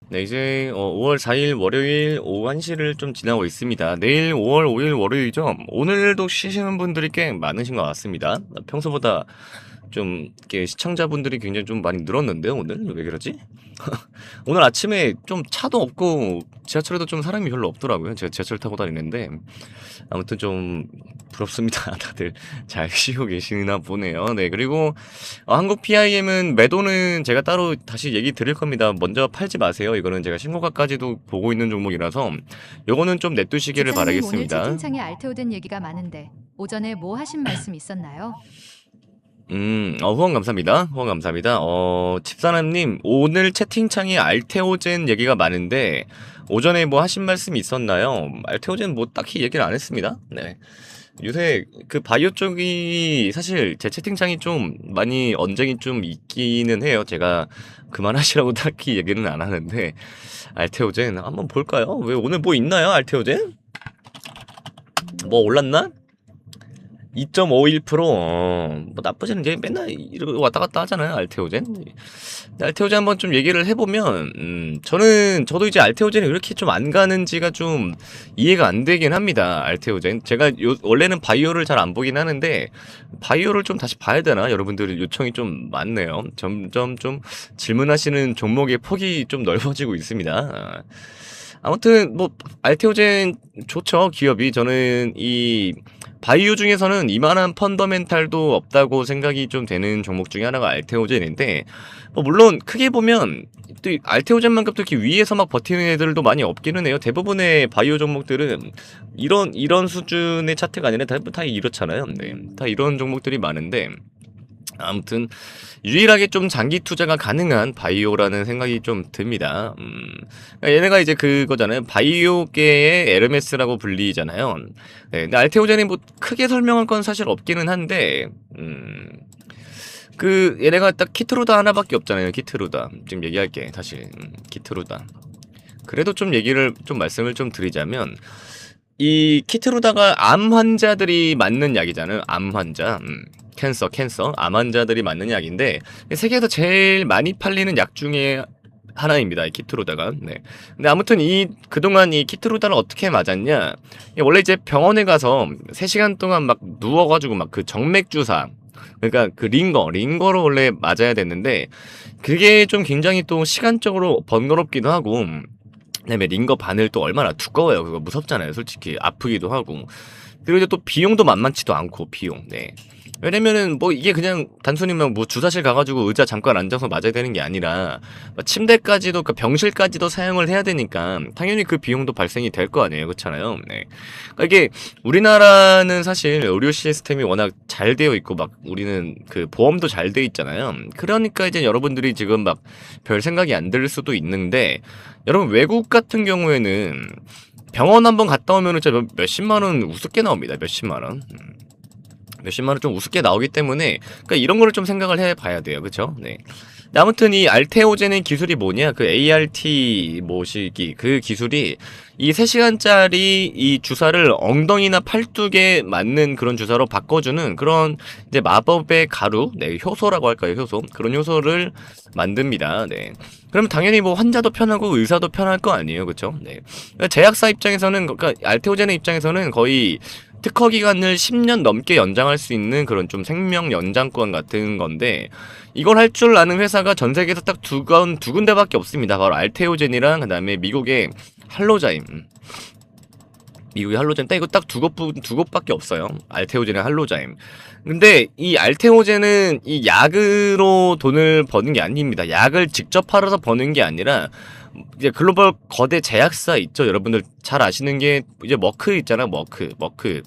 네, 이제 5월 4일 월요일 오후 1시를 좀 지나고 있습니다. 내일 5월 5일 월요일이죠. 오늘도 쉬시는 분들이 꽤 많으신 것 같습니다. 평소보다 좀 이렇게 시청자분들이 굉장히 좀 많이 늘었는데요, 오늘? 왜 그러지? 오늘 아침에 좀 차도 없고 지하철에도 좀 사람이 별로 없더라고요. 제가 지하철 타고 다니는데 아무튼 좀 부럽습니다. 다들 잘 쉬고 계시나 보네요. 네, 그리고 한국 PIM은 매도는 제가 따로 다시 얘기 드릴 겁니다. 먼저 팔지 마세요. 이거는 제가 신고가까지도 보고 있는 종목이라서 요거는 좀 내두시기를 집사님 오늘 바라겠습니다. 채팅창에 알테오된 얘기가 많은데 오전에 뭐 하신 말씀 있었나요? 후원 감사합니다. 후원 감사합니다. 집사람님, 오늘 채팅창에 알테오젠 얘기가 많은데, 오전에 뭐 하신 말씀이 있었나요? 알테오젠 뭐 딱히 얘기를 안 했습니다. 네. 요새 그 바이오 쪽이 사실 제 채팅창이 좀 많이 언쟁이 좀 있기는 해요. 제가 그만하시라고 딱히 얘기는 안 하는데, 알테오젠 한번 볼까요? 왜 오늘 뭐 있나요? 알테오젠? 뭐 올랐나? 2.51%, 뭐 나쁘지는 이제 맨날 이렇게 왔다 갔다 하잖아요, 알테오젠. 알테오젠 한번 좀 얘기를 해보면, 저도 이제 알테오젠이 왜 이렇게 좀 안 가는지가 좀 이해가 안 되긴 합니다, 알테오젠. 제가 원래는 바이오를 잘 안 보긴 하는데, 바이오를 좀 다시 봐야 되나? 여러분들 요청이 좀 많네요. 점점 좀 질문하시는 종목의 폭이 좀 넓어지고 있습니다. 아무튼 뭐 알테오젠 좋죠, 기업이. 저는 이 바이오 중에서는 이만한 펀더멘탈도 없다고 생각이 좀 되는 종목 중에 하나가 알테오젠인데, 물론 크게 보면 또 알테오젠만큼 또 이렇게 위에서 막 버티는 애들도 많이 없기는 해요. 대부분의 바이오 종목들은 이런 수준의 차트가 아니라 다 이렇잖아요. 네, 다 이런 종목들이 많은데, 아무튼 유일하게 좀 장기 투자가 가능한 바이오라는 생각이 좀 듭니다. 얘네가 이제 그거잖아요. 바이오계의 에르메스라고 불리잖아요. 네, 근데 알테오젠이 뭐 크게 설명할 건 사실 없기는 한데, 그 얘네가 딱 키트루다 하나밖에 없잖아요. 키트루다. 지금 얘기할게 다시. 키트루다. 그래도 좀 얘기를 좀 말씀을 좀 드리자면, 이 키트루다가 암 환자들이 맞는 약이잖아요. 암 환자. 캔서, 암 환자들이 맞는 약인데, 세계에서 제일 많이 팔리는 약 중에 하나입니다. 이 키트루다가. 네. 근데 아무튼 그동안 이 키트루다를 어떻게 맞았냐. 원래 이제 병원에 가서 3시간 동안 막 누워가지고 막 그 정맥 주사, 그러니까 그 링거로 원래 맞아야 됐는데, 그게 좀 굉장히 또 시간적으로 번거롭기도 하고, 그다음에 링거 바늘 또 얼마나 두꺼워요. 그거 무섭잖아요. 솔직히 아프기도 하고. 그리고 이제 또 비용도 만만치도 않고 비용. 네. 왜냐면은 뭐 이게 그냥 단순히 뭐 주사실 가가지고 의자 잠깐 앉아서 맞아야 되는 게 아니라 침대까지도, 그 병실까지도 사용을 해야 되니까 당연히 그 비용도 발생이 될 거 아니에요. 그렇잖아요. 네. 그러니까 이게 우리나라는 사실 의료 시스템이 워낙 잘 되어 있고 막 우리는 그 보험도 잘 돼 있잖아요. 그러니까 이제 여러분들이 지금 막 별 생각이 안 들 수도 있는데, 여러분 외국 같은 경우에는 병원 한번 갔다 오면은 진짜 몇십만 원 우습게 나옵니다. 몇십만 원. 몇십만 원 좀 우습게 나오기 때문에, 그러니까 이런 거를 좀 생각을 해봐야 돼요. 그쵸? 네. 근데 아무튼 이 알테오젠의 기술이 뭐냐? 그 ART 모시기, 그 기술이 이 3시간짜리 이 주사를 엉덩이나 팔뚝에 맞는 그런 주사로 바꿔주는 그런 이제 마법의 가루, 네, 효소라고 할까요? 효소. 그런 효소를 만듭니다. 네. 그럼 당연히 뭐 환자도 편하고 의사도 편할 거 아니에요. 그쵸? 네. 그러니까 제약사 입장에서는, 그러니까 알테오젠의 입장에서는 거의 특허 기간을 10년 넘게 연장할 수 있는 그런 좀 생명 연장권 같은 건데, 이걸 할 줄 아는 회사가 전 세계에서 딱 두 군데밖에 없습니다. 바로 알테오젠이랑 그다음에 미국의 할로자임. 미국의 할로젠, 딱 이거 딱 두 곳밖에 없어요. 알테오젠이랑 할로자임. 근데 이 알테오젠은 이 약으로 돈을 버는 게 아닙니다. 약을 직접 팔아서 버는 게 아니라, 이제 글로벌 거대 제약사 있죠. 여러분들 잘 아시는 게 이제 머크 있잖아. 머크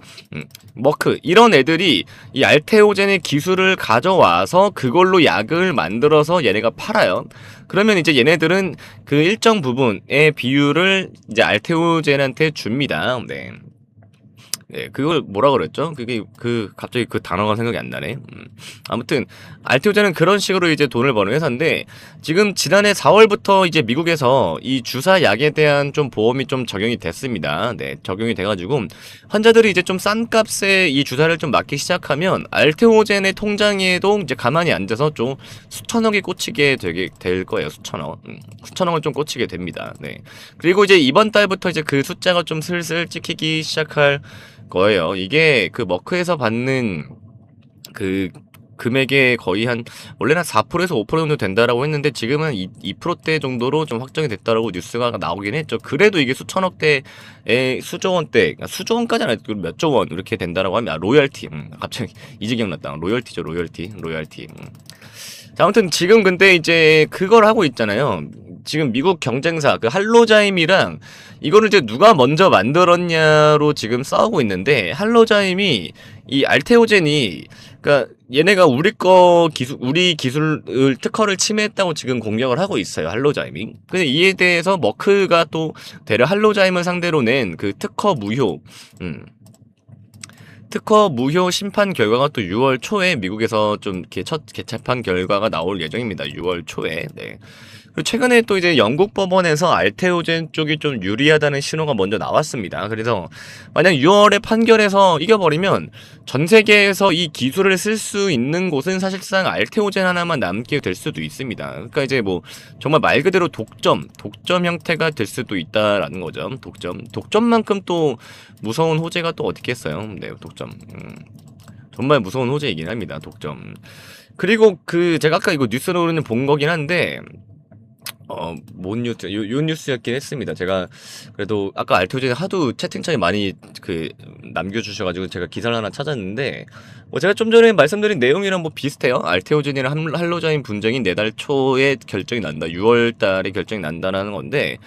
이런 애들이 이 알테오젠의 기술을 가져와서 그걸로 약을 만들어서 얘네가 팔아요. 그러면 이제 얘네들은 그 일정 부분의 비율을 이제 알테오젠한테 줍니다. 네. 네, 그걸 뭐라 그랬죠? 그게 갑자기 그 단어가 생각이 안 나네. 아무튼 알테오젠은 그런 식으로 이제 돈을 버는 회사인데 지금 지난해 4월부터 이제 미국에서 이 주사 약에 대한 좀 보험이 좀 적용이 됐습니다. 네, 적용이 돼가지고 환자들이 이제 좀 싼 값에 이 주사를 좀 맞기 시작하면 알테오젠의 통장에도 이제 가만히 앉아서 좀 수천억이 꽂히게 되게 될 거예요. 수천억, 수천억을 좀 꽂히게 됩니다. 네, 그리고 이제 이번 달부터 이제 그 숫자가 좀 슬슬 찍히기 시작할 거예요. 이게 그 머크에서 받는 그 금액의 거의 한 원래는 4%에서 5% 정도 된다라고 했는데 지금은 2%대 정도로 좀 확정이 됐다라고 뉴스가 나오긴 했죠. 그래도 이게 수천억대의 수조 원대, 수조 원까지는 아니고 몇 조 원 이렇게 된다라고 하면 로열티. 갑자기 이제 기억났다. 로열티죠, 로열티. 자, 아무튼 지금 근데 이제 그걸 하고 있잖아요. 지금 미국 경쟁사 그 할로자임이랑 이거를 이제 누가 먼저 만들었냐로 지금 싸우고 있는데 할로자임이 이 알테오젠이 그러니까 얘네가 우리 기술을 특허를 침해했다고 지금 공격을 하고 있어요. 할로자임이. 근데 이에 대해서 머크가 또 대려 할로자임을 상대로 낸 그 특허 무효 심판 결과가 또 6월 초에 미국에서 좀 이렇게 첫 재판 결과가 나올 예정입니다. 6월 초에. 네. 그리고 최근에 또 이제 영국 법원에서 알테오젠 쪽이 좀 유리하다는 신호가 먼저 나왔습니다. 그래서 만약 6월에 판결에서 이겨버리면 전 세계에서 이 기술을 쓸 수 있는 곳은 사실상 알테오젠 하나만 남게 될 수도 있습니다. 그러니까 이제 뭐 정말 말 그대로 독점 형태가 될 수도 있다라는 거죠. 독점만큼 또 무서운 호재가 또 어디 있겠어요. 네, 독점. 정말 무서운 호재이긴 합니다. 독점. 그리고 제가 아까 이거 뉴스로는 본 거긴 한데 뭔 뉴스, 요 뉴스였긴 했습니다. 제가 그래도 아까 알테오젠 하도 채팅창에 많이 남겨주셔가지고 제가 기사를 하나 찾았는데 뭐 제가 좀 전에 말씀드린 내용이랑 뭐 비슷해요. 알테오젠이랑 할로자임 분쟁이 내달 초에 결정이 난다. 6월 달에 결정이 난다라는 건데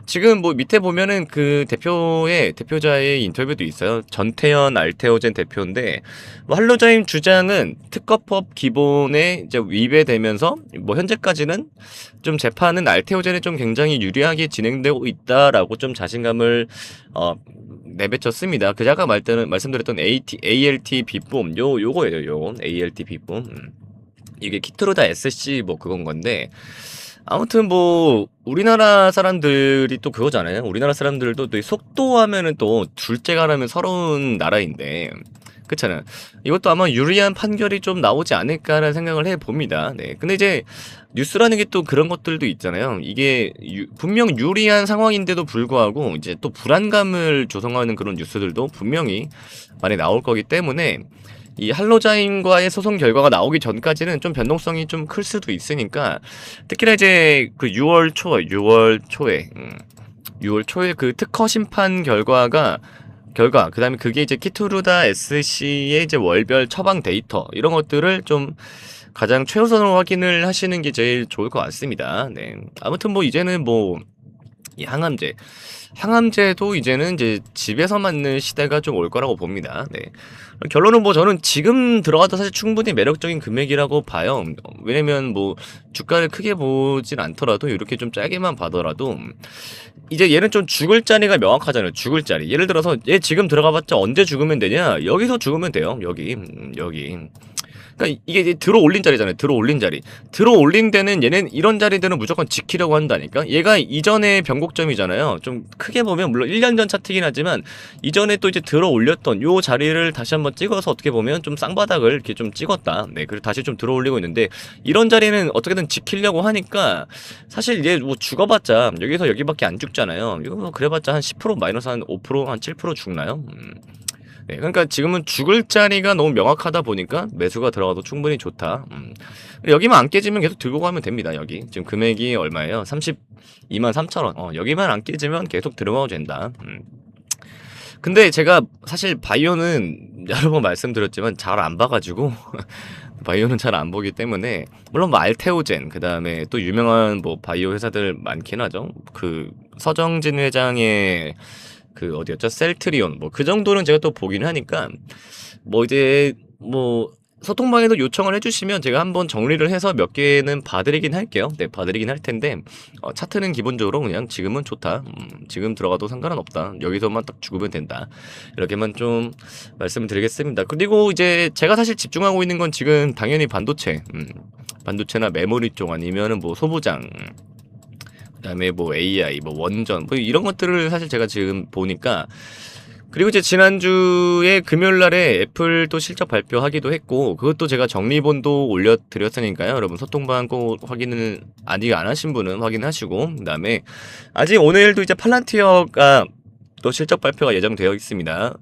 지금 뭐 밑에 보면은 그 대표자의 인터뷰도 있어요. 전태현 알테오젠 대표인데 뭐 할로자임 주장은 특허법 기본에 이제 위배되면서 뭐 현재까지는 좀 재판은 알테오젠에 좀 굉장히 유리하게 진행되고 있다라고 좀 자신감을 내뱉었습니다. 그 아까 말씀드렸던 ALT 빗봄 요거예요. ALT 빗봄. 이게 키트루다 SC 뭐 그건 건데 아무튼 뭐 우리나라 사람들이 또 그거잖아요. 우리나라 사람들도 또 속도하면은 또 둘째가라면 서러운 나라인데 그렇잖아요. 이것도 아마 유리한 판결이 좀 나오지 않을까라는 생각을 해봅니다. 네. 근데 이제 뉴스라는 게 또 그런 것들도 있잖아요. 이게 분명 유리한 상황인데도 불구하고 이제 또 불안감을 조성하는 그런 뉴스들도 분명히 많이 나올 거기 때문에 이 할로자임과의 소송 결과가 나오기 전까지는 좀 변동성이 좀 클 수도 있으니까 특히나 이제 그 6월 초에 그 특허 심판 결과 그다음에 그게 이제 키투르다 SC의 이제 월별 처방 데이터 이런 것들을 좀 가장 최우선으로 확인을 하시는 게 제일 좋을 것 같습니다. 네. 아무튼 뭐 이제는 뭐 이 항암제도 이제는 이제 집에서 맞는 시대가 좀 올 거라고 봅니다. 네. 결론은 뭐 저는 지금 들어가도 사실 충분히 매력적인 금액이라고 봐요. 왜냐면 뭐 주가를 크게 보진 않더라도 이렇게 좀 짧게만 봐더라도 이제 얘는 좀 죽을 자리가 명확하잖아요. 죽을 자리. 예를 들어서 얘 지금 들어가봤자 언제 죽으면 되냐? 여기서 죽으면 돼요. 여기. 그러니까 이게 이제 들어올린 자리잖아요. 들어올린 데는 얘는 이런 자리들은 무조건 지키려고 한다니까. 얘가 이전에 변곡점이잖아요. 좀 크게 보면 물론 1년 전 차트긴 하지만 이전에 또 이제 들어올렸던 요 자리를 다시 한번 찍어서 어떻게 보면 좀 쌍바닥을 이렇게 좀 찍었다. 네, 그리고 다시 좀 들어올리고 있는데 이런 자리는 어떻게든 지키려고 하니까 사실 얘 뭐 죽어봤자 여기서 여기밖에 안 죽잖아요. 이거 뭐 그래봤자 한 10% 마이너스 한 5%, 한 7% 죽나요? 네, 그러니까 지금은 죽을 자리가 너무 명확하다 보니까 매수가 들어가도 충분히 좋다. 여기만 안 깨지면 계속 들고 가면 됩니다. 여기 지금 금액이 얼마예요? 32만 3천 원. 여기만 안 깨지면 계속 들어가도 된다. 근데 제가 사실 바이오는 여러 번 말씀드렸지만 잘 안 봐가지고 바이오는 잘 안 보기 때문에 물론 뭐 알테오젠 그 다음에 또 유명한 뭐 바이오 회사들 많긴 하죠. 그 서정진 회장의 그 어디였죠? 셀트리온 뭐 그 정도는 제가 또 보긴 하니까 뭐 이제 뭐 소통방에도 요청을 해주시면 제가 한번 정리를 해서 몇 개는 봐드리긴 할게요. 네, 봐드리긴 할 텐데 차트는 기본적으로 그냥 지금은 좋다. 지금 들어가도 상관은 없다. 여기서만 딱 죽으면 된다. 이렇게만 좀 말씀을 드리겠습니다. 그리고 이제 제가 사실 집중하고 있는 건 지금 당연히 반도체, 반도체나 메모리 쪽 아니면은 뭐 소부장, 그다음에 뭐 AI, 뭐 원전, 뭐 이런 것들을 사실 제가 지금 보니까. 그리고 이제 지난주에 금요일날에 애플 또 실적 발표하기도 했고, 그것도 제가 정리본도 올려드렸으니까요. 여러분 소통방 꼭 확인을 아직 안 하신 분은 확인하시고, 그다음에 아직 오늘도 이제 팔란티어가 또 실적 발표가 예정되어 있습니다.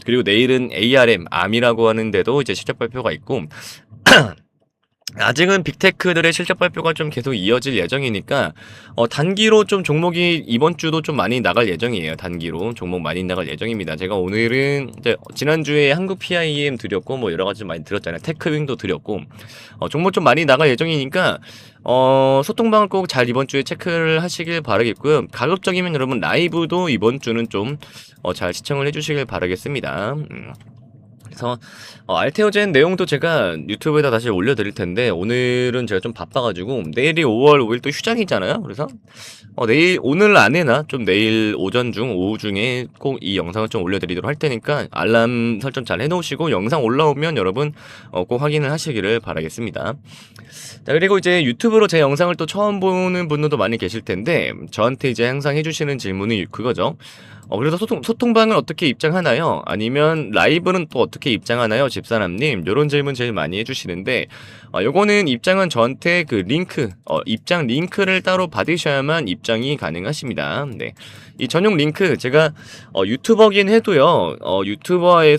그리고 내일은 ARM이라고 하는데도 이제 실적 발표가 있고, 아직은 빅테크들의 실적 발표가 좀 계속 이어질 예정이니까 단기로 좀 종목이 이번 주도 좀 많이 나갈 예정이에요. 단기로 종목 많이 나갈 예정입니다. 제가 오늘은 이제 지난주에 한국 PIM 드렸고 뭐 여러 가지 많이 드렸잖아요. 테크윙도 드렸고 종목 좀 많이 나갈 예정이니까 소통방을 꼭 잘 이번 주에 체크를 하시길 바라겠고요. 가급적이면 여러분 라이브도 이번 주는 좀 잘 시청을 해주시길 바라겠습니다. 그래서 알테오젠 내용도 제가 유튜브에다 다시 올려드릴 텐데 오늘은 제가 좀 바빠가지고 내일이 5월 5일 또 휴장이잖아요. 그래서 내일 오늘 안에나 좀 내일 오전 중 오후 중에 꼭 이 영상을 좀 올려드리도록 할 테니까 알람 설정 잘 해놓으시고 영상 올라오면 여러분 꼭 확인을 하시기를 바라겠습니다. 자, 그리고 이제 유튜브로 제 영상을 또 처음 보는 분들도 많이 계실 텐데 저한테 이제 항상 해주시는 질문이 그거죠. 그래서 소통방을 어떻게 입장하나요? 아니면 라이브는 또 어떻게 입장하나요? 집사람님, 요런 질문 제일 많이 해주시는데, 요거는 입장은 저한테 그 링크, 입장 링크를 따로 받으셔야만 입장이 가능하십니다. 네. 이 전용 링크, 제가, 유튜버긴 해도요,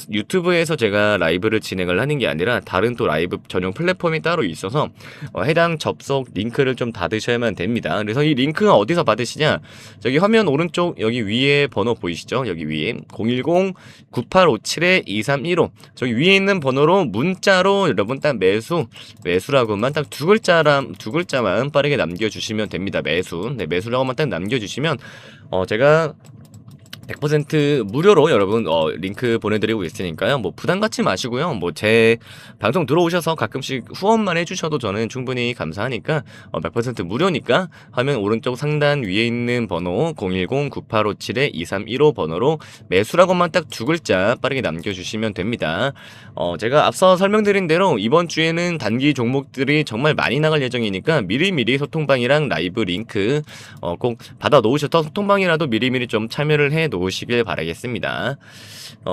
유튜브에서 제가 라이브를 진행을 하는 게 아니라 다른 또 라이브 전용 플랫폼이 따로 있어서, 해당 접속 링크를 좀 받으셔야만 됩니다. 그래서 이 링크가 어디서 받으시냐? 저기 화면 오른쪽 여기 위에 번호 보이시죠? 여기 위에 010-9857-2315 저기 위에 있는 번호로 문자로 여러분 딱 매수라고만 딱 두 글자만 빠르게 남겨주시면 됩니다. 매수. 네, 매수라고만 딱 남겨주시면 제가 100% 무료로 여러분 링크 보내드리고 있으니까요. 뭐 부담 갖지 마시고요. 뭐 제 방송 들어오셔서 가끔씩 후원만 해주셔도 저는 충분히 감사하니까 100% 무료니까 화면 오른쪽 상단 위에 있는 번호 010-9857-2315 번호로 매수라고만 딱 두 글자 빠르게 남겨주시면 됩니다. 제가 앞서 설명드린 대로 이번 주에는 단기 종목들이 정말 많이 나갈 예정이니까 미리미리 소통방이랑 라이브 링크 꼭 받아 놓으셔서 소통방이라도 미리미리 좀 참여를 해 놓으시길 바라겠습니다.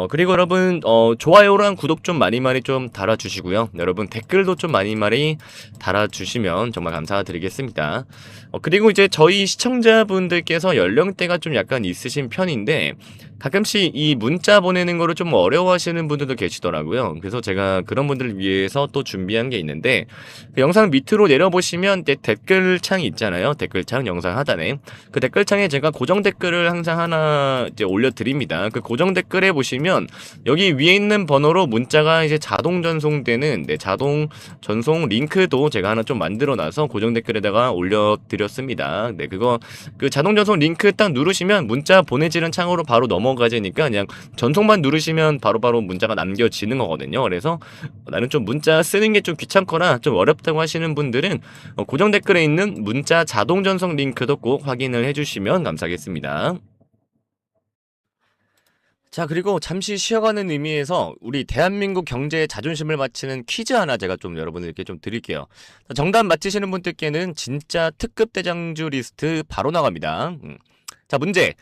그리고 여러분 좋아요랑 구독 좀 많이 좀 달아주시고요. 여러분 댓글도 좀 많이 달아주시면 정말 감사드리겠습니다. 그리고 이제 저희 시청자분들께서 연령대가 좀 약간 있으신 편인데 가끔씩 이 문자 보내는 거를 좀 어려워하시는 분들도 계시더라고요. 그래서 제가 그런 분들을 위해서 또 준비한 게 있는데 그 영상 밑으로 내려보시면 댓글창이 있잖아요. 댓글창 영상 하단에 그 댓글창에 제가 고정 댓글을 항상 하나 이제 올려드립니다. 그 고정 댓글에 보시면 여기 위에 있는 번호로 문자가 이제 자동 전송되는 자동 전송 링크도 제가 하나 좀 만들어놔서 고정 댓글에다가 올려드렸습니다. 네, 그 자동 전송 링크 딱 누르시면 문자 보내지는 창으로 바로 넘어가지니까 그냥 전송만 누르시면 바로바로 문자가 남겨지는 거거든요. 그래서 나는 좀 문자 쓰는 게 좀 귀찮거나 좀 어렵다고 하시는 분들은 고정 댓글에 있는 문자 자동 전송 링크도 꼭 확인을 해주시면 감사하겠습니다. 자, 그리고 잠시 쉬어가는 의미에서 우리 대한민국 경제의 자존심을 맞추는 퀴즈 하나 제가 좀 여러분들께 좀 드릴게요. 정답 맞히시는 분들께는 진짜 특급 대장주 리스트 바로 나갑니다. 자, 문제.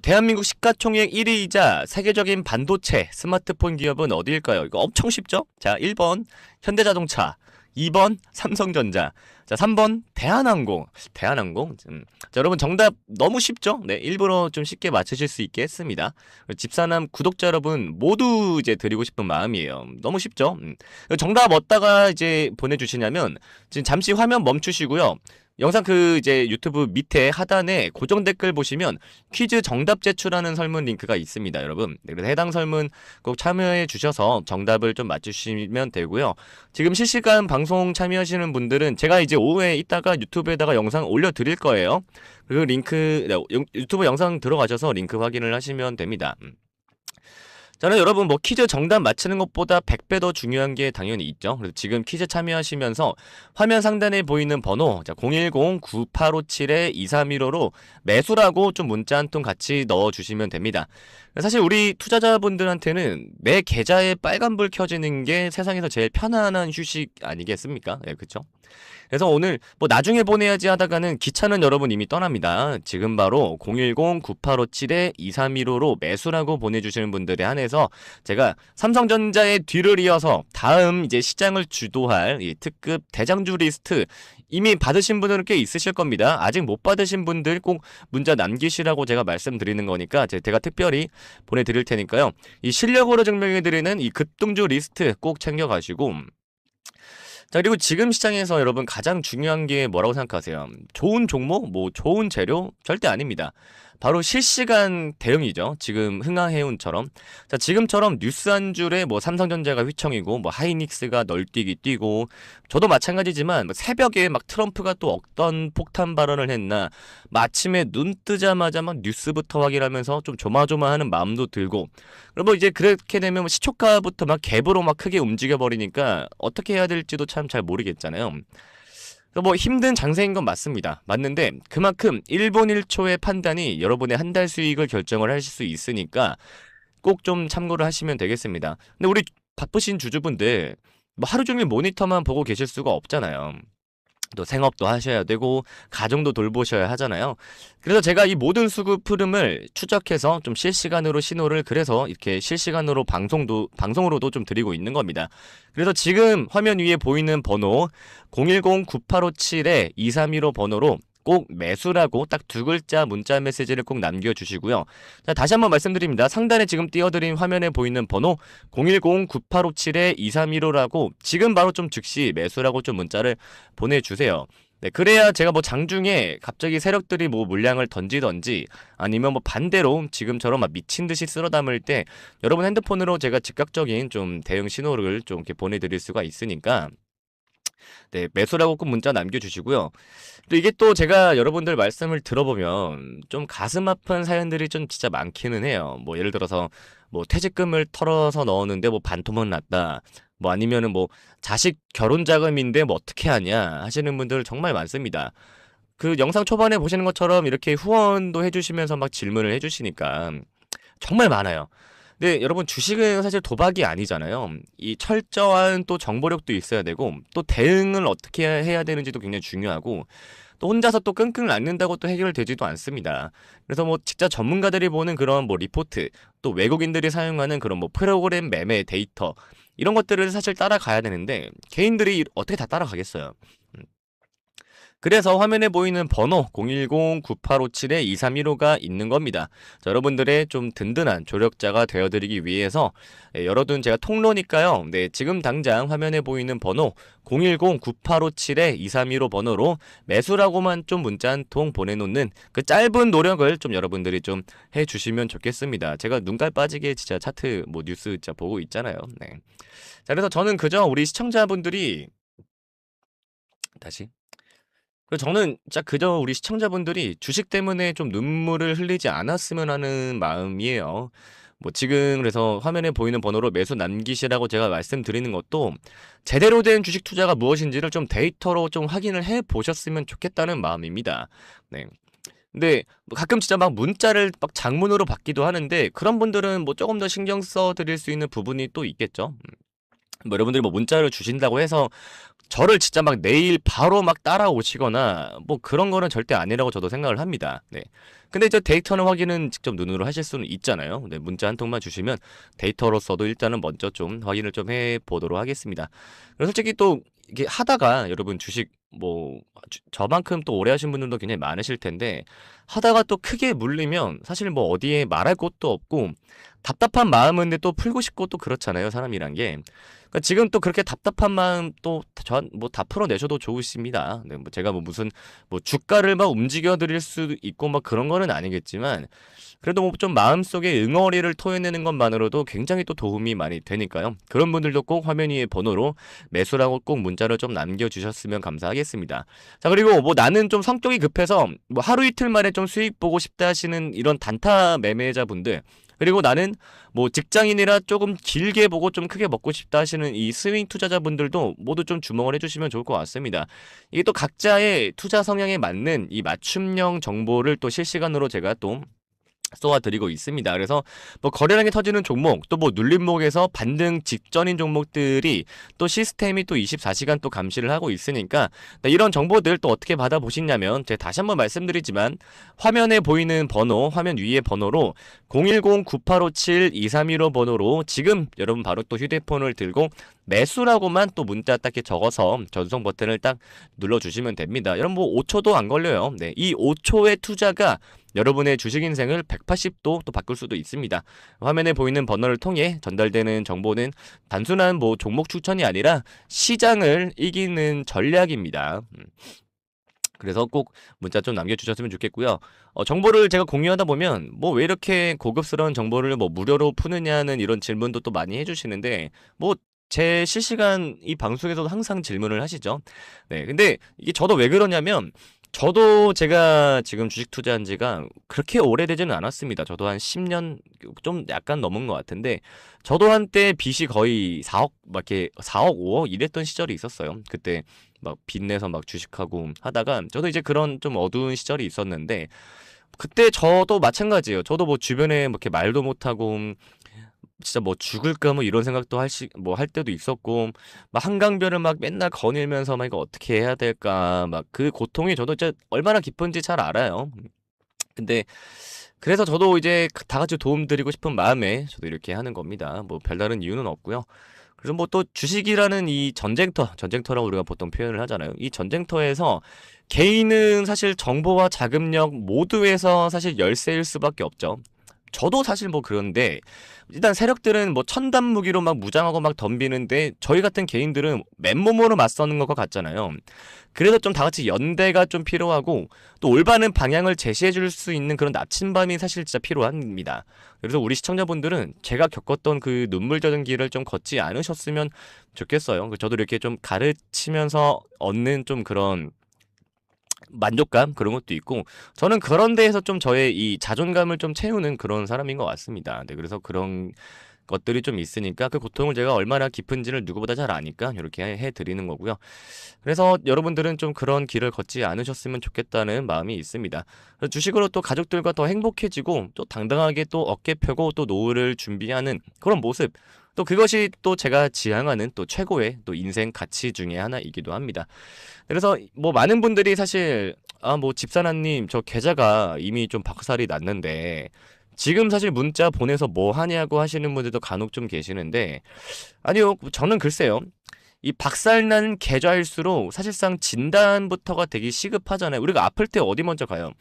대한민국 시가총액 1위이자 세계적인 반도체 스마트폰 기업은 어디일까요? 이거 엄청 쉽죠? 자, 1번 현대자동차, 2번 삼성전자, 자 3번 대한항공. 자, 여러분 정답 너무 쉽죠? 네, 일부러 좀 쉽게 맞추실 수 있게 했습니다. 집사남 구독자 여러분 모두 이제 드리고 싶은 마음이에요. 너무 쉽죠? 정답 어디다가 이제 보내주시냐면 지금 잠시 화면 멈추시고요. 영상 이제 유튜브 밑에 하단에 고정 댓글 보시면 퀴즈 정답 제출하는 설문 링크가 있습니다, 여러분. 네, 그래서 해당 설문 꼭 참여해 주셔서 정답을 좀 맞추시면 되고요. 지금 실시간 방송 참여하시는 분들은 제가 이제 오후에 이따가 유튜브에다가 영상 올려드릴 거예요. 그 링크, 유튜브 영상 들어가셔서 링크 확인을 하시면 됩니다. 저는 여러분 뭐 퀴즈 정답 맞히는 것보다 100배 더 중요한 게 당연히 있죠. 그래서 지금 퀴즈 참여하시면서 화면 상단에 보이는 번호 010-9857-2315로 매수라고 좀 문자 한 통 같이 넣어주시면 됩니다. 사실 우리 투자자분들한테는 내 계좌에 빨간불 켜지는 게 세상에서 제일 편안한 휴식 아니겠습니까? 예, 그쵸? 그래서 오늘 뭐 나중에 보내야지 하다가는 기차는 여러분 이미 떠납니다. 지금 바로 010-9857-2315로 매수라고 보내주시는 분들에 한해서 제가 삼성전자의 뒤를 이어서 다음 이제 시장을 주도할 이 특급 대장주 리스트 이미 받으신 분들은 꽤 있으실 겁니다. 아직 못 받으신 분들 꼭 문자 남기시라고 제가 말씀드리는 거니까 제가 특별히 보내드릴 테니까요. 이 실력으로 증명해드리는 이 급등주 리스트 꼭 챙겨가시고 자, 그리고 지금 시장에서 여러분 가장 중요한 게 뭐라고 생각하세요? 좋은 종목? 뭐 좋은 재료? 절대 아닙니다. 바로 실시간 대응이죠. 지금 흥하해운처럼. 자, 지금처럼 뉴스 한 줄에 뭐 삼성전자가 휘청이고 뭐 하이닉스가 널뛰기 뛰고 저도 마찬가지지만 뭐 새벽에 막 트럼프가 또 어떤 폭탄 발언을 했나 아침에 눈 뜨자마자 막 뉴스부터 확인하면서 좀 조마조마하는 마음도 들고 그리고 이제 그렇게 되면 뭐 시초가부터 막 갭으로 막 크게 움직여 버리니까 어떻게 해야 될지도 참 잘 모르겠잖아요. 뭐 힘든 장세인 건 맞습니다. 맞는데 그만큼 1분 1초의 판단이 여러분의 한 달 수익을 결정을 하실 수 있으니까 꼭 좀 참고를 하시면 되겠습니다. 근데 우리 바쁘신 주주분들 뭐 하루 종일 모니터만 보고 계실 수가 없잖아요. 또 생업도 하셔야 되고 가정도 돌보셔야 하잖아요. 그래서 제가 이 모든 수급 흐름을 추적해서 좀 실시간으로 신호를 그래서 이렇게 실시간으로 방송으로도 좀 드리고 있는 겁니다. 그래서 지금 화면 위에 보이는 번호 010-9857-2315 번호로 꼭 매수라고 딱 두 글자 문자 메시지를 꼭 남겨주시고요. 자, 다시 한번 말씀드립니다. 상단에 지금 띄워드린 화면에 보이는 번호 010-9857-2315라고 지금 바로 좀 즉시 매수라고 좀 문자를 보내주세요. 네, 그래야 제가 뭐 장중에 갑자기 세력들이 뭐 물량을 던지던지 아니면 뭐 반대로 지금처럼 막 미친 듯이 쓸어 담을 때 여러분 핸드폰으로 제가 즉각적인 좀 대응 신호를 좀 이렇게 보내드릴 수가 있으니까 네, 매수라고 꼭 문자 남겨주시고요. 또 이게 또 제가 여러분들 말씀을 들어보면 좀 가슴 아픈 사연들이 좀 진짜 많기는 해요. 뭐 예를 들어서 뭐 퇴직금을 털어서 넣었는데 뭐 반토막 났다. 뭐 아니면은 뭐 자식 결혼 자금인데 뭐 어떻게 하냐 하시는 분들 정말 많습니다. 그 영상 초반에 보시는 것처럼 이렇게 후원도 해주시면서 막 질문을 해주시니까 정말 많아요. 근데 여러분 주식은 사실 도박이 아니잖아요. 이 철저한 또 정보력도 있어야 되고 또 대응을 어떻게 해야 되는지도 굉장히 중요하고 또 혼자서 또 끙끙 앓는다고 또 해결되지도 않습니다. 그래서 뭐 진짜 전문가들이 보는 그런 뭐 리포트 또 외국인들이 사용하는 그런 뭐 프로그램 매매 데이터 이런 것들을 사실 따라가야 되는데 개인들이 어떻게 다 따라가겠어요. 그래서 화면에 보이는 번호 010-9857-2315가 있는 겁니다. 자, 여러분들의 좀 든든한 조력자가 되어드리기 위해서 열어둔 제가 통로니까요. 네, 지금 당장 화면에 보이는 번호 010-9857-2315 번호로 매수라고만 좀 문자 한 통 보내놓는 그 짧은 노력을 좀 여러분들이 좀 해주시면 좋겠습니다. 제가 눈깔 빠지게 진짜 차트 뭐 뉴스 진짜 보고 있잖아요. 네. 자, 그래서 저는 그저 우리 시청자분들이 다시 그래서 저는 진짜 그저 우리 시청자분들이 주식 때문에 좀 눈물을 흘리지 않았으면 하는 마음이에요. 뭐 지금 그래서 화면에 보이는 번호로 매수 남기시라고 제가 말씀드리는 것도 제대로 된 주식 투자가 무엇인지를 좀 데이터로 좀 확인을 해 보셨으면 좋겠다는 마음입니다. 네. 근데 뭐 가끔 진짜 막 문자를 막 장문으로 받기도 하는데 그런 분들은 뭐 조금 더 신경 써 드릴 수 있는 부분이 또 있겠죠. 뭐 여러분들이 뭐 문자를 주신다고 해서 저를 진짜 막 내일 바로 막 따라오시거나 뭐 그런 거는 절대 아니라고 저도 생각을 합니다. 네. 근데 이제 데이터는 확인은 직접 눈으로 하실 수는 있잖아요. 네, 문자 한 통만 주시면 데이터로서도 일단은 먼저 좀 확인을 좀 해보도록 하겠습니다. 그리고 솔직히 또 이게 하다가 여러분 주식 뭐 저만큼 또 오래 하신 분들도 굉장히 많으실 텐데 하다가 또 크게 물리면 사실 뭐 어디에 말할 곳도 없고 답답한 마음은 근데 또 풀고 싶고 또 그렇잖아요. 사람이란 게. 그러니까 지금 또 그렇게 답답한 마음 또 뭐 다 풀어내셔도 좋으십니다. 네, 뭐 제가 뭐 무슨 뭐 주가를 막 움직여 드릴 수 있고 막 그런 거는 아니겠지만 그래도 뭐 좀 마음속에 응어리를 토해내는 것만으로도 굉장히 또 도움이 많이 되니까요. 그런 분들도 꼭 화면 위에 번호로 매수라고 꼭 문자를 좀 남겨주셨으면 감사하겠습니다. 자, 그리고 뭐 나는 좀 성격이 급해서 뭐 하루 이틀 만에 좀 수익 보고 싶다 하시는 이런 단타 매매자분들 그리고 나는 뭐 직장인이라 조금 길게 보고 좀 크게 먹고 싶다 하시는 이 스윙 투자자분들도 모두 좀 주목을 해주시면 좋을 것 같습니다. 이게 또 각자의 투자 성향에 맞는 이 맞춤형 정보를 또 실시간으로 제가 또 쏘아드리고 있습니다. 그래서 뭐 거래량이 터지는 종목, 또 뭐 눌림목에서 반등 직전인 종목들이 또 시스템이 또 24시간 또 감시를 하고 있으니까 이런 정보들 또 어떻게 받아보시냐면 제가 다시 한번 말씀드리지만 화면에 보이는 번호, 화면 위에 번호로 010-9857-2315 번호로 지금 여러분 바로 또 휴대폰을 들고 매수라고만 또 문자 딱 이렇게 적어서 전송 버튼을 딱 눌러주시면 됩니다. 여러분 뭐 5초도 안 걸려요. 네, 이 5초의 투자가 여러분의 주식 인생을 180도 또 바꿀 수도 있습니다. 화면에 보이는 번호를 통해 전달되는 정보는 단순한 뭐 종목 추천이 아니라 시장을 이기는 전략입니다. 그래서 꼭 문자 좀 남겨주셨으면 좋겠고요. 정보를 제가 공유하다 보면 뭐 왜 이렇게 고급스러운 정보를 뭐 무료로 푸느냐는 이런 질문도 또 많이 해주시는데 뭐 제 실시간 이 방송에서도 항상 질문을 하시죠. 네, 근데 이게 저도 왜 그러냐면 저도 제가 지금 주식 투자한 지가 그렇게 오래되지는 않았습니다. 저도 한 10년 좀 약간 넘은 것 같은데 저도 한때 빚이 거의 4억 막 이렇게 4억 5억 이랬던 시절이 있었어요. 그때 막 빚내서 막 주식하고 하다가 저도 이제 그런 좀 어두운 시절이 있었는데 그때 저도 마찬가지예요. 저도 뭐 주변에 뭐 이렇게 말도 못하고 진짜 뭐 죽을까 뭐 이런 생각도 할 때도 있었고 막 한강변을 막 맨날 거닐면서 막 이거 어떻게 해야 될까 막 그 고통이 저도 진짜 얼마나 깊은지 잘 알아요. 근데 그래서 저도 이제 다 같이 도움드리고 싶은 마음에 저도 이렇게 하는 겁니다. 뭐 별다른 이유는 없고요. 그래서 뭐 또 주식이라는 이 전쟁터라고 우리가 보통 표현을 하잖아요. 이 전쟁터에서 개인은 사실 정보와 자금력 모두에서 사실 열세일 수밖에 없죠. 저도 사실 뭐 그런데 일단 세력들은 뭐 첨단 무기로 막 무장하고 막 덤비는데 저희 같은 개인들은 맨몸으로 맞서는 것과 같잖아요. 그래서 좀 다 같이 연대가 좀 필요하고 또 올바른 방향을 제시해 줄 수 있는 그런 나침반이 사실 진짜 필요합니다. 그래서 우리 시청자분들은 제가 겪었던 그 눈물 젖은 길을 좀 걷지 않으셨으면 좋겠어요. 저도 이렇게 좀 가르치면서 얻는 좀 그런 만족감 그런 것도 있고 저는 그런 데에서 좀 저의 이 자존감을 좀 채우는 그런 사람인 것 같습니다. 네, 그래서 그런 것들이 좀 있으니까 그 고통을 제가 얼마나 깊은지를 누구보다 잘 아니까 이렇게 해드리는 거고요. 그래서 여러분들은 좀 그런 길을 걷지 않으셨으면 좋겠다는 마음이 있습니다. 그래서 주식으로 또 가족들과 더 행복해지고 또 당당하게 또 어깨 펴고 또 노후를 준비하는 그런 모습 또 그것이 또 제가 지향하는 또 최고의 또 인생 가치 중에 하나이기도 합니다. 그래서 뭐 많은 분들이 사실 뭐 집사나님 저 계좌가 이미 좀 박살이 났는데 지금 사실 문자 보내서 뭐 하냐고 하시는 분들도 간혹 좀 계시는데 아니요 저는 글쎄요 이 박살난 계좌일수록 사실상 진단부터가 되게 시급하잖아요. 우리가 아플 때 어디 먼저 가요?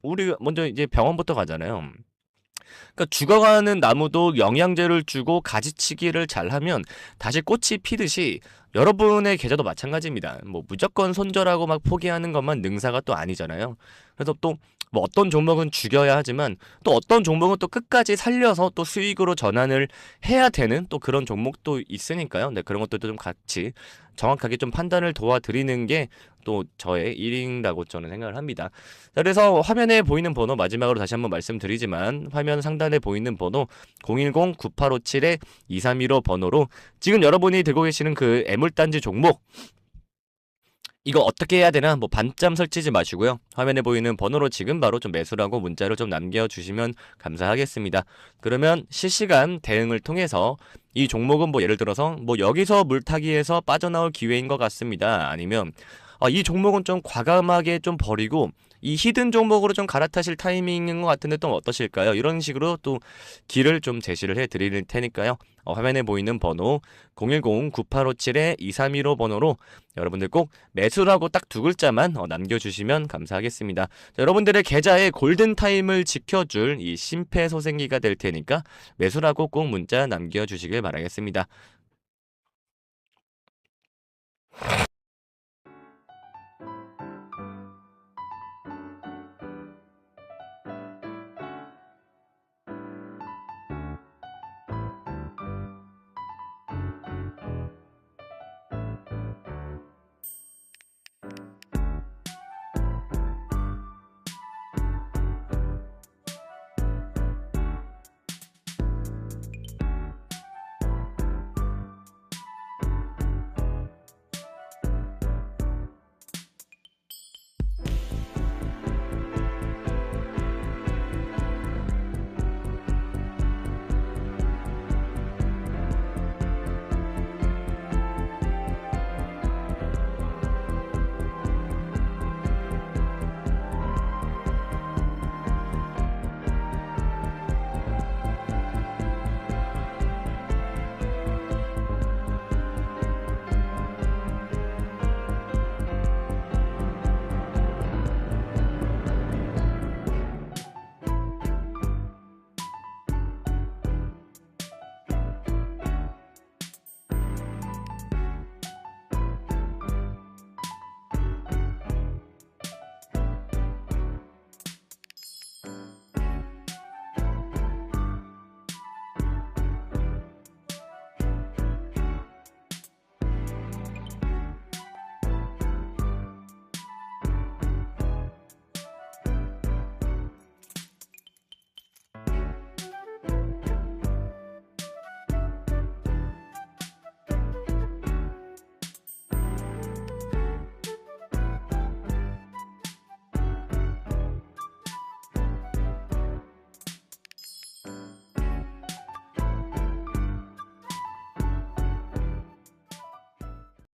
우리가 먼저 이제 병원부터 가잖아요. 그러니까 죽어가는 나무도 영양제를 주고 가지치기를 잘하면 다시 꽃이 피듯이 여러분의 계좌도 마찬가지입니다. 뭐 무조건 손절하고 막 포기하는 것만 능사가 또 아니잖아요. 그래서 또 뭐 어떤 종목은 죽여야 하지만 또 어떤 종목은 또 끝까지 살려서 또 수익으로 전환을 해야 되는 또 그런 종목도 있으니까요. 네, 그런 것들도 좀 같이 정확하게 좀 판단을 도와드리는 게 또 저의 일이라고 저는 생각을 합니다. 자, 그래서 화면에 보이는 번호 마지막으로 다시 한번 말씀드리지만 화면 상단에 보이는 번호 010-9857-2315 번호로 지금 여러분이 들고 계시는 그 애물단지 종목 이거 어떻게 해야 되나 뭐 반점 설치지 마시고요. 화면에 보이는 번호로 지금 바로 좀 매수라고 문자를 좀 남겨주시면 감사하겠습니다. 그러면 실시간 대응을 통해서 이 종목은 뭐 예를 들어서 뭐 여기서 물타기에서 빠져나올 기회인 것 같습니다. 아니면 이 종목은 좀 과감하게 좀 버리고 이 히든 종목으로 좀 갈아타실 타이밍인 것 같은데 또 어떠실까요? 이런 식으로 또 길을 좀 제시를 해드릴 테니까요. 화면에 보이는 번호 010-9857-2315 번호로 여러분들 꼭 매수라고 딱 두 글자만 남겨주시면 감사하겠습니다. 자, 여러분들의 계좌의 골든타임을 지켜줄 이 심폐소생기가 될 테니까 매수라고 꼭 문자 남겨주시길 바라겠습니다.